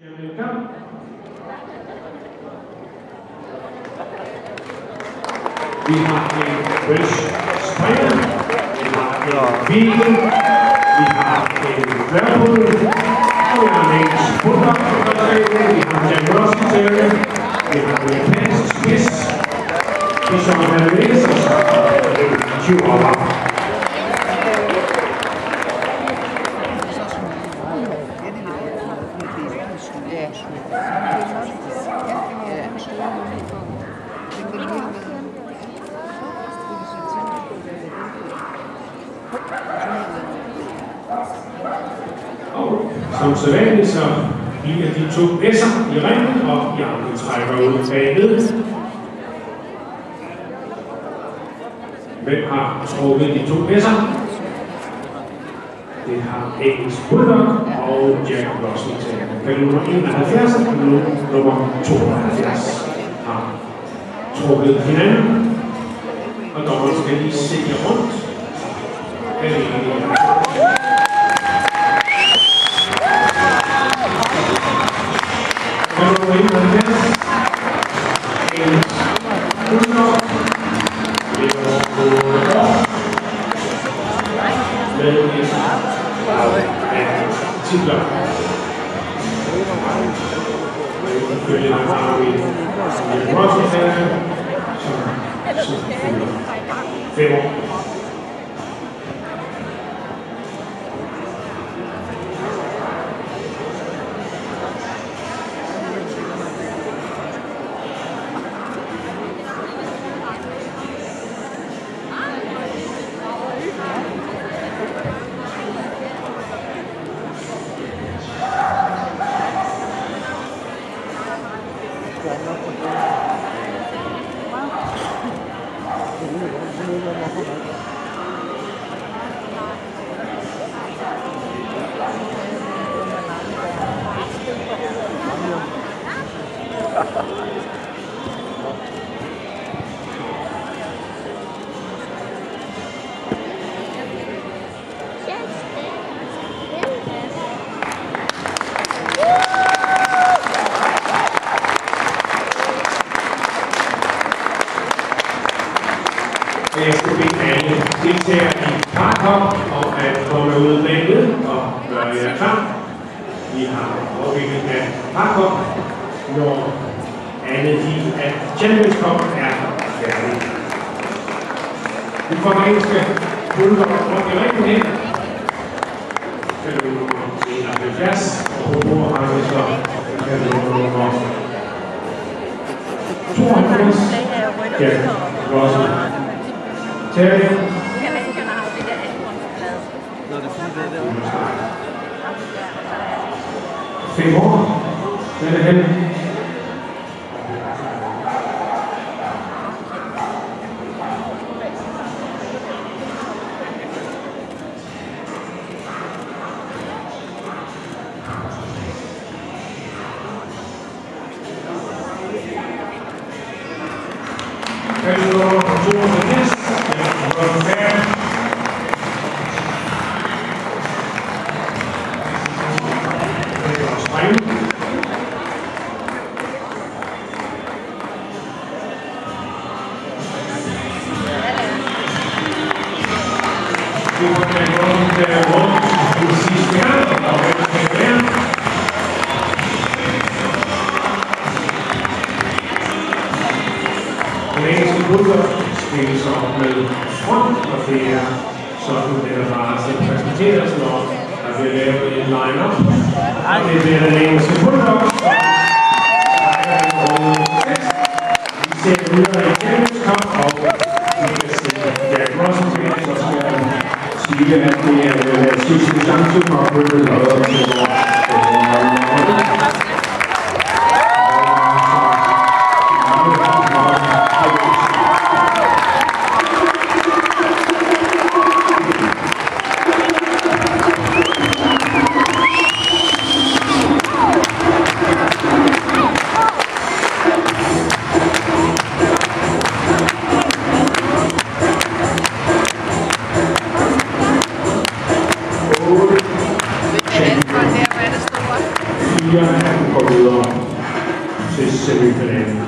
Velkommen. Vi har en bøs-springer, vi har en bil, vi har en dværghund, og vi har en engelsk bulldog, vi har en Jack Russell Terrier, vi har en japansk spids, vi som har en læs, og så har vi en chihuahua. Og som sædvanligt så bliver de to S'er i ringen, og Janne trækker ud bagved. Hvem har trukket de to S'er? Det har engelsk bulldog og Jack Russell Terrier. Kanon nummer 71 og kanon nummer 72 har trukket hinanden, og dommeren skal lige se rundt. Titler. Følgende har vi en Russell Terrier, som fylder 5 år. Jeg skal bede alle deltagere i parkop om at komme ud bagved og gøre jer klar. Vi har overviklet af parkop, når alle de af Champions Cup er færdige. Vi får den engelske bulldog rundt i ringen hen. Kanon nummer 71, og på bordet har vi så kanon nummer 92, Jack Russell Terrier. Fem år. Den er hen. Den engelske bulldog spilles op med front, og det er sådan, det der bare skal præsenteres, når der bliver lavet en line-up. Og det bliver den engelske bulldog, som trækker den røde fest. Vi ser videre i Champions Cup, og vi kan se Jack Russell Terrier, så skal jeg sige, at det er sidste chance for at bruge det noget til vores. Yeah. går videre til semifinalen.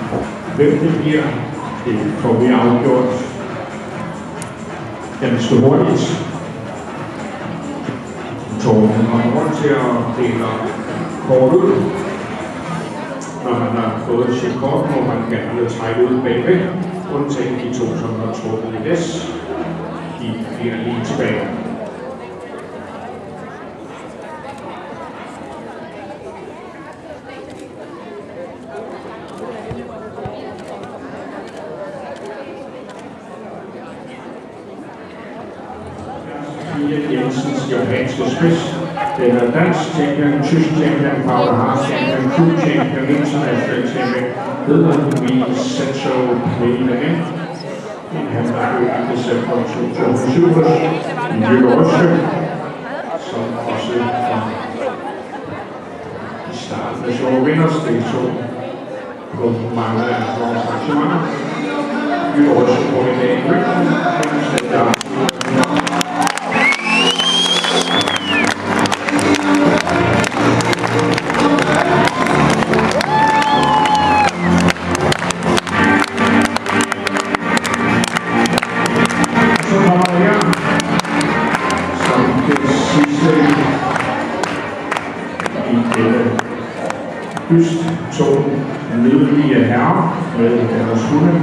Hvem det bliver, det får vi afgjort ganske hurtigt. Torben kommer rundt til at dele kort ud. Når man har fået sit kort, må man gerne trække ud bagved. Undtagen de to, som har trukket i læs. De bliver lige tilbage. Jensens japanske spids. Den er dansk champion, tysk champion, Paula Haas champion, klub champion, international champion, hedder Louise Setso Payne. Han er jo i december 2007 i Jylland, som også i starten af showet vinder deltog på mange af vores arrangementer. Vi er også på i dag i Ryggen. Byst to nydelige herrer med deres hunde.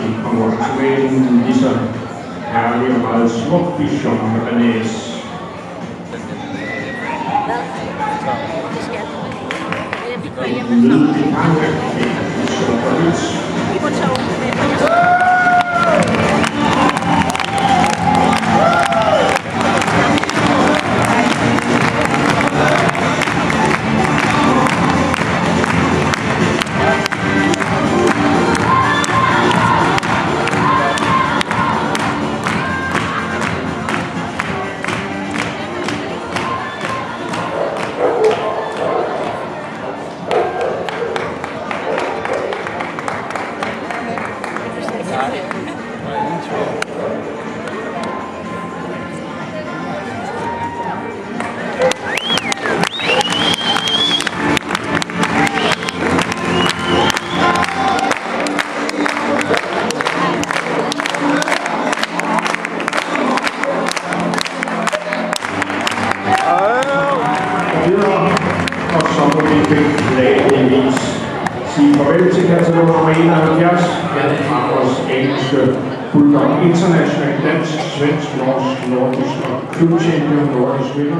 I konkurrencen lige så herlig og meget smuk Bichon Renés. Nydelig tanke, Bichon Renés. Og så må vi beklageligvis sige farvel til katalog nummer 71, her fra vores engelske Bulldog International, dansk, svensk, norsk, nordisk og klubchampion nordisk vinder.